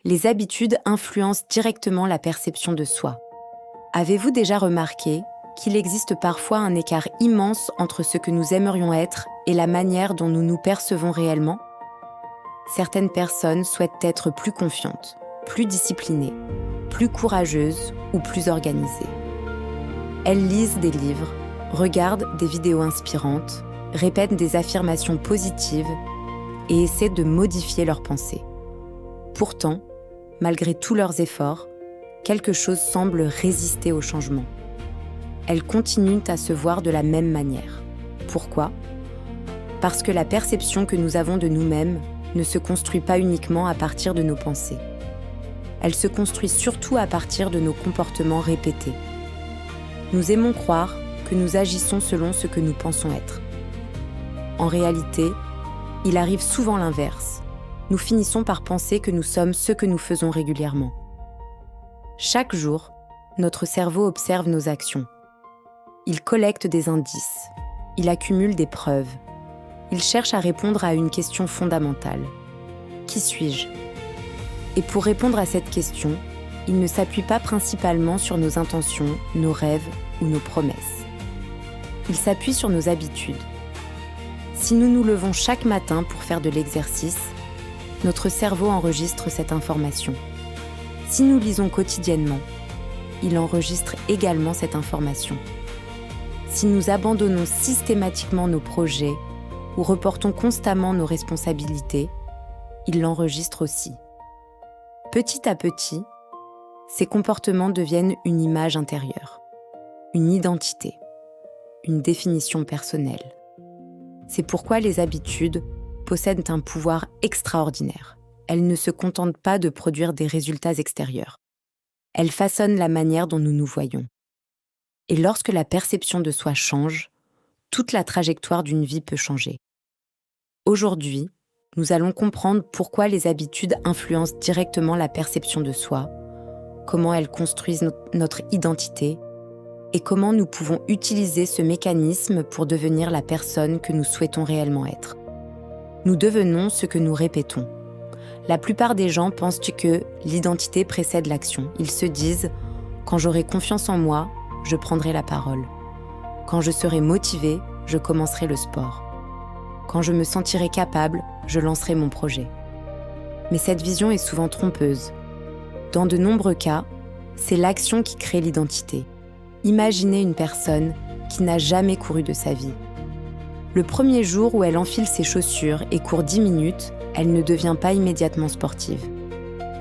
Les habitudes influencent directement la perception de soi. Avez-vous déjà remarqué qu'il existe parfois un écart immense entre ce que nous aimerions être et la manière dont nous nous percevons réellement ? Certaines personnes souhaitent être plus confiantes, plus disciplinées, plus courageuses ou plus organisées. Elles lisent des livres, regardent des vidéos inspirantes, répètent des affirmations positives et essaient de modifier leurs pensées. Pourtant, malgré tous leurs efforts, quelque chose semble résister au changement. Elles continuent à se voir de la même manière. Pourquoi ? Parce que la perception que nous avons de nous-mêmes ne se construit pas uniquement à partir de nos pensées. Elle se construit surtout à partir de nos comportements répétés. Nous aimons croire que nous agissons selon ce que nous pensons être. En réalité, il arrive souvent l'inverse. Nous finissons par penser que nous sommes ce que nous faisons régulièrement. Chaque jour, notre cerveau observe nos actions. Il collecte des indices. Il accumule des preuves. Il cherche à répondre à une question fondamentale. Qui suis-je ? Et pour répondre à cette question, il ne s'appuie pas principalement sur nos intentions, nos rêves ou nos promesses. Il s'appuie sur nos habitudes. Si nous nous levons chaque matin pour faire de l'exercice, notre cerveau enregistre cette information. Si nous lisons quotidiennement, il enregistre également cette information. Si nous abandonnons systématiquement nos projets ou reportons constamment nos responsabilités, il l'enregistre aussi. Petit à petit, ces comportements deviennent une image intérieure, une identité, une définition personnelle. C'est pourquoi les habitudes possèdent un pouvoir extraordinaire. Elles ne se contentent pas de produire des résultats extérieurs. Elles façonnent la manière dont nous nous voyons. Et lorsque la perception de soi change, toute la trajectoire d'une vie peut changer. Aujourd'hui, nous allons comprendre pourquoi les habitudes influencent directement la perception de soi, comment elles construisent notre identité et comment nous pouvons utiliser ce mécanisme pour devenir la personne que nous souhaitons réellement être. Nous devenons ce que nous répétons. La plupart des gens pensent que l'identité précède l'action. Ils se disent « Quand j'aurai confiance en moi, je prendrai la parole. Quand je serai motivé, je commencerai le sport. Quand je me sentirai capable, je lancerai mon projet. » Mais cette vision est souvent trompeuse. Dans de nombreux cas, c'est l'action qui crée l'identité. Imaginez une personne qui n'a jamais couru de sa vie. Le premier jour où elle enfile ses chaussures et court 10 minutes, elle ne devient pas immédiatement sportive.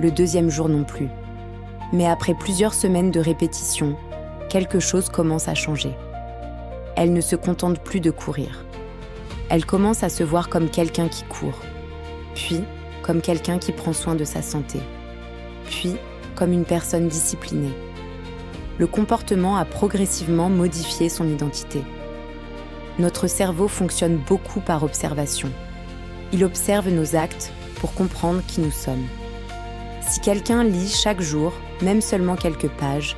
Le deuxième jour non plus. Mais après plusieurs semaines de répétition, quelque chose commence à changer. Elle ne se contente plus de courir. Elle commence à se voir comme quelqu'un qui court, puis comme quelqu'un qui prend soin de sa santé, puis comme une personne disciplinée. Le comportement a progressivement modifié son identité. Notre cerveau fonctionne beaucoup par observation. Il observe nos actes pour comprendre qui nous sommes. Si quelqu'un lit chaque jour, même seulement quelques pages,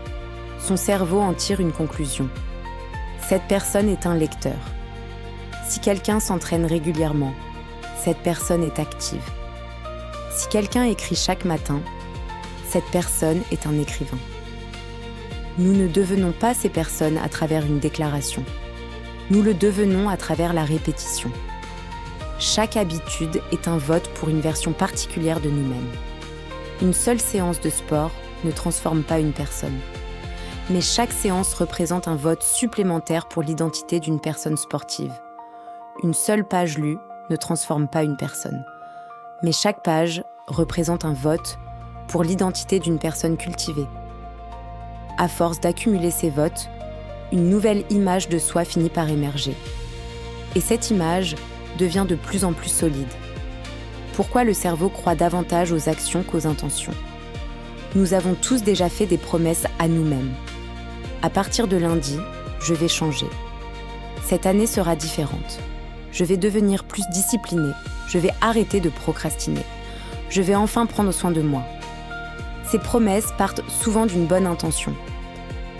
son cerveau en tire une conclusion. Cette personne est un lecteur. Si quelqu'un s'entraîne régulièrement, cette personne est active. Si quelqu'un écrit chaque matin, cette personne est un écrivain. Nous ne devenons pas ces personnes à travers une déclaration. Nous le devenons à travers la répétition. Chaque habitude est un vote pour une version particulière de nous-mêmes. Une seule séance de sport ne transforme pas une personne. Mais chaque séance représente un vote supplémentaire pour l'identité d'une personne sportive. Une seule page lue ne transforme pas une personne. Mais chaque page représente un vote pour l'identité d'une personne cultivée. À force d'accumuler ces votes, une nouvelle image de soi finit par émerger. Et cette image devient de plus en plus solide. Pourquoi le cerveau croit davantage aux actions qu'aux intentions ? Nous avons tous déjà fait des promesses à nous-mêmes. À partir de lundi, je vais changer. Cette année sera différente. Je vais devenir plus disciplinée. Je vais arrêter de procrastiner. Je vais enfin prendre soin de moi. Ces promesses partent souvent d'une bonne intention.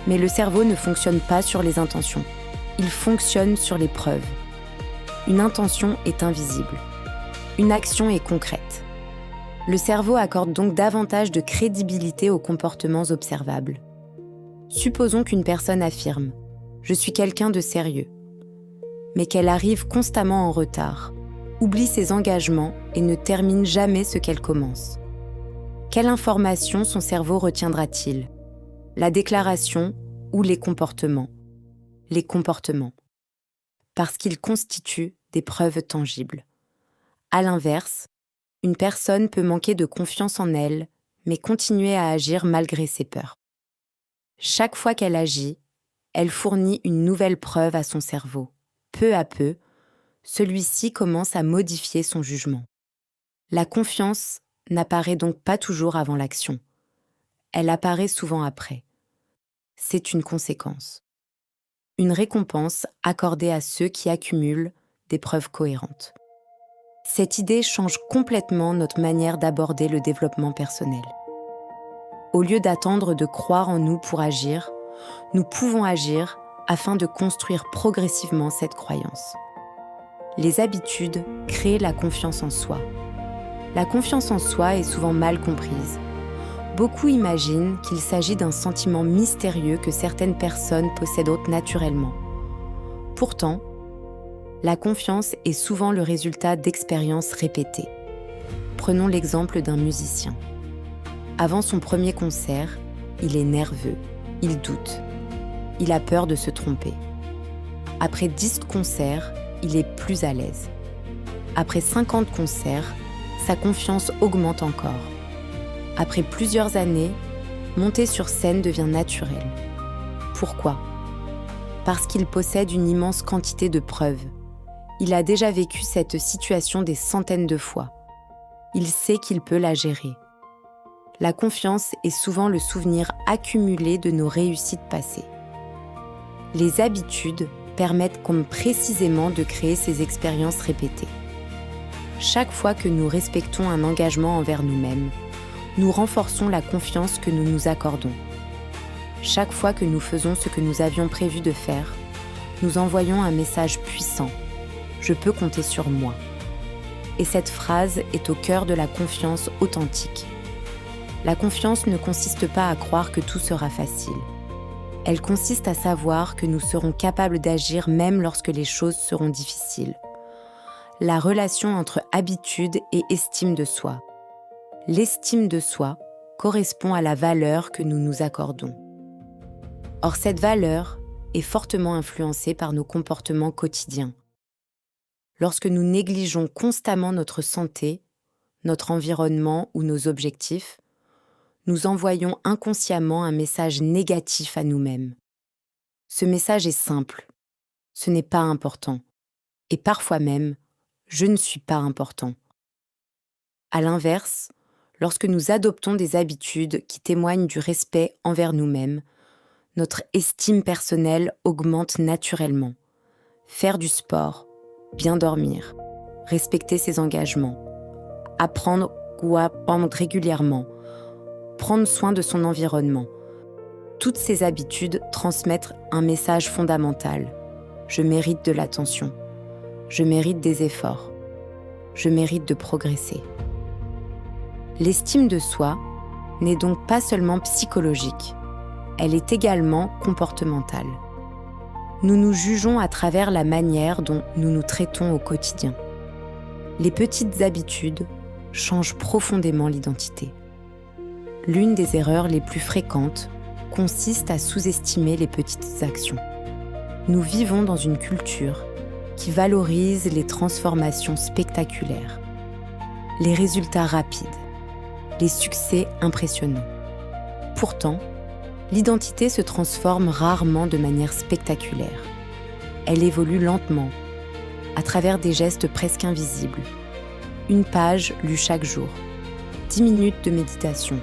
Mais le cerveau ne fonctionne pas sur les intentions. Il fonctionne sur les preuves. Une intention est invisible. Une action est concrète. Le cerveau accorde donc davantage de crédibilité aux comportements observables. Supposons qu'une personne affirme « Je suis quelqu'un de sérieux », mais qu'elle arrive constamment en retard, oublie ses engagements et ne termine jamais ce qu'elle commence. Quelle information son cerveau retiendra-t-il ? La déclaration ou les comportements ? Les comportements. Parce qu'ils constituent des preuves tangibles. À l'inverse, une personne peut manquer de confiance en elle, mais continuer à agir malgré ses peurs. Chaque fois qu'elle agit, elle fournit une nouvelle preuve à son cerveau. Peu à peu, celui-ci commence à modifier son jugement. La confiance n'apparaît donc pas toujours avant l'action. Elle apparaît souvent après. C'est une conséquence. Une récompense accordée à ceux qui accumulent des preuves cohérentes. Cette idée change complètement notre manière d'aborder le développement personnel. Au lieu d'attendre de croire en nous pour agir, nous pouvons agir afin de construire progressivement cette croyance. Les habitudes créent la confiance en soi. La confiance en soi est souvent mal comprise. Beaucoup imaginent qu'il s'agit d'un sentiment mystérieux que certaines personnes possèdent naturellement. Pourtant, la confiance est souvent le résultat d'expériences répétées. Prenons l'exemple d'un musicien. Avant son premier concert, il est nerveux, il doute, il a peur de se tromper. Après 10 concerts, il est plus à l'aise. Après 50 concerts, sa confiance augmente encore. Après plusieurs années, monter sur scène devient naturel. Pourquoi ? Parce qu'il possède une immense quantité de preuves. Il a déjà vécu cette situation des centaines de fois. Il sait qu'il peut la gérer. La confiance est souvent le souvenir accumulé de nos réussites passées. Les habitudes permettent comme précisément de créer ces expériences répétées. Chaque fois que nous respectons un engagement envers nous-mêmes, nous renforçons la confiance que nous nous accordons. Chaque fois que nous faisons ce que nous avions prévu de faire, nous envoyons un message puissant. Je peux compter sur moi. Et cette phrase est au cœur de la confiance authentique. La confiance ne consiste pas à croire que tout sera facile. Elle consiste à savoir que nous serons capables d'agir même lorsque les choses seront difficiles. La relation entre habitude et estime de soi. L'estime de soi correspond à la valeur que nous nous accordons. Or, cette valeur est fortement influencée par nos comportements quotidiens. Lorsque nous négligeons constamment notre santé, notre environnement ou nos objectifs, nous envoyons inconsciemment un message négatif à nous-mêmes. Ce message est simple. Ce n'est pas important. Et parfois même, je ne suis pas important. À l'inverse, lorsque nous adoptons des habitudes qui témoignent du respect envers nous-mêmes, notre estime personnelle augmente naturellement. Faire du sport, bien dormir, respecter ses engagements, apprendre ou apprendre régulièrement, prendre soin de son environnement. Toutes ces habitudes transmettent un message fondamental. Je mérite de l'attention. Je mérite des efforts. Je mérite de progresser. L'estime de soi n'est donc pas seulement psychologique, elle est également comportementale. Nous nous jugeons à travers la manière dont nous nous traitons au quotidien. Les petites habitudes changent profondément l'identité. L'une des erreurs les plus fréquentes consiste à sous-estimer les petites actions. Nous vivons dans une culture qui valorise les transformations spectaculaires, les résultats rapides, les succès impressionnants. Pourtant, l'identité se transforme rarement de manière spectaculaire. Elle évolue lentement, à travers des gestes presque invisibles. Une page lue chaque jour, 10 minutes de méditation,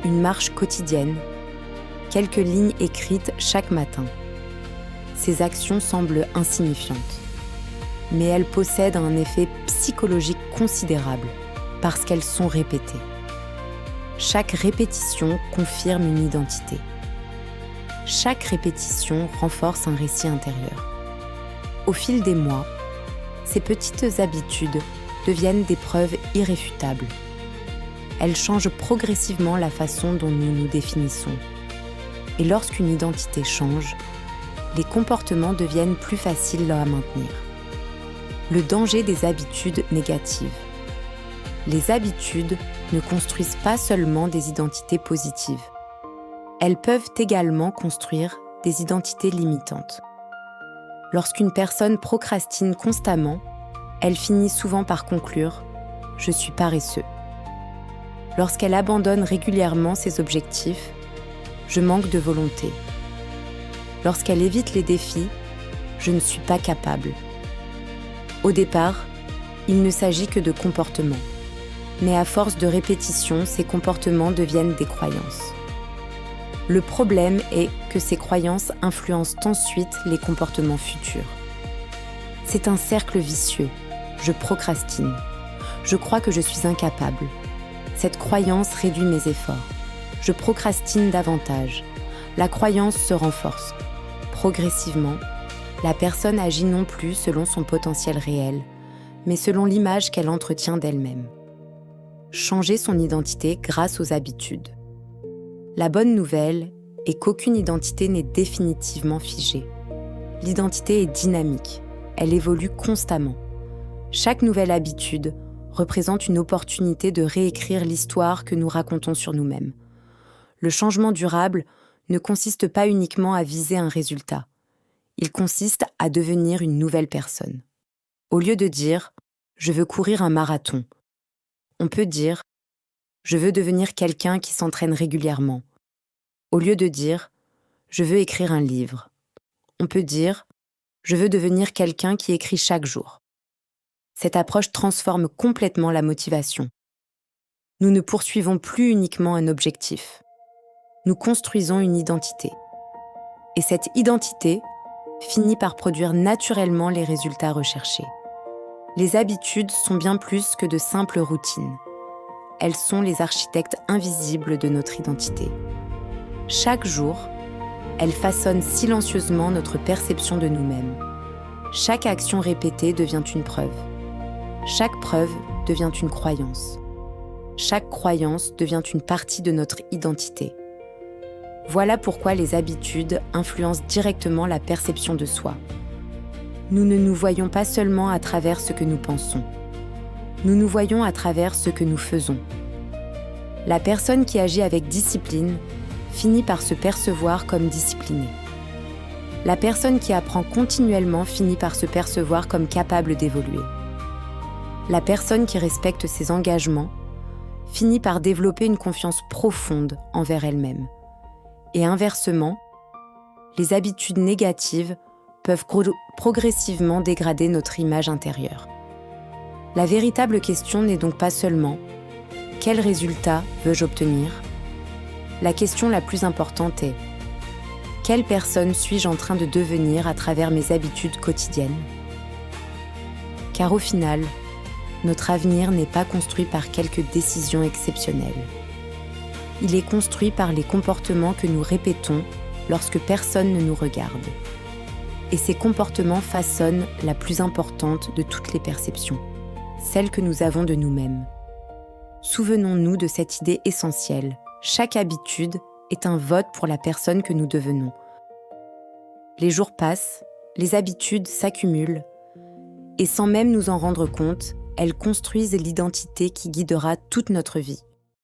une marche quotidienne, quelques lignes écrites chaque matin. Ces actions semblent insignifiantes, mais elles possèdent un effet psychologique considérable parce qu'elles sont répétées. Chaque répétition confirme une identité. Chaque répétition renforce un récit intérieur. Au fil des mois, ces petites habitudes deviennent des preuves irréfutables. elles changent progressivement la façon dont nous nous définissons. Et lorsqu'une identité change, les comportements deviennent plus faciles à maintenir. Le danger des habitudes négatives. Les habitudes ne construisent pas seulement des identités positives. Elles peuvent également construire des identités limitantes. Lorsqu'une personne procrastine constamment, elle finit souvent par conclure « je suis paresseux ». Lorsqu'elle abandonne régulièrement ses objectifs, « je manque de volonté ». Lorsqu'elle évite les défis, « je ne suis pas capable ». Au départ, il ne s'agit que de comportements. Mais à force de répétition, ces comportements deviennent des croyances. Le problème est que ces croyances influencent ensuite les comportements futurs. C'est un cercle vicieux. Je procrastine. Je crois que je suis incapable. Cette croyance réduit mes efforts. Je procrastine davantage. La croyance se renforce. Progressivement, la personne agit non plus selon son potentiel réel, mais selon l'image qu'elle entretient d'elle-même. Changer son identité grâce aux habitudes. La bonne nouvelle est qu'aucune identité n'est définitivement figée. L'identité est dynamique, elle évolue constamment. Chaque nouvelle habitude représente une opportunité de réécrire l'histoire que nous racontons sur nous-mêmes. Le changement durable ne consiste pas uniquement à viser un résultat. Il consiste à devenir une nouvelle personne. Au lieu de dire « je veux courir un marathon », on peut dire « je veux devenir quelqu'un qui s'entraîne régulièrement ». Au lieu de dire « je veux écrire un livre », on peut dire « je veux devenir quelqu'un qui écrit chaque jour ». Cette approche transforme complètement la motivation. Nous ne poursuivons plus uniquement un objectif. Nous construisons une identité. Et cette identité finit par produire naturellement les résultats recherchés. Les habitudes sont bien plus que de simples routines. Elles sont les architectes invisibles de notre identité. Chaque jour, elles façonnent silencieusement notre perception de nous-mêmes. Chaque action répétée devient une preuve. Chaque preuve devient une croyance. Chaque croyance devient une partie de notre identité. Voilà pourquoi les habitudes influencent directement la perception de soi. Nous ne nous voyons pas seulement à travers ce que nous pensons. Nous nous voyons à travers ce que nous faisons. La personne qui agit avec discipline finit par se percevoir comme disciplinée. La personne qui apprend continuellement finit par se percevoir comme capable d'évoluer. La personne qui respecte ses engagements finit par développer une confiance profonde envers elle-même. Et inversement, les habitudes négatives peuvent progressivement dégrader notre image intérieure. La véritable question n'est donc pas seulement « quel résultat veux-je obtenir ?» La question la plus importante est « quelle personne suis-je en train de devenir à travers mes habitudes quotidiennes ?» Car au final, notre avenir n'est pas construit par quelques décisions exceptionnelles. Il est construit par les comportements que nous répétons lorsque personne ne nous regarde. Et ces comportements façonnent la plus importante de toutes les perceptions, celle que nous avons de nous-mêmes. Souvenons-nous de cette idée essentielle. Chaque habitude est un vote pour la personne que nous devenons. Les jours passent, les habitudes s'accumulent, et sans même nous en rendre compte, elles construisent l'identité qui guidera toute notre vie.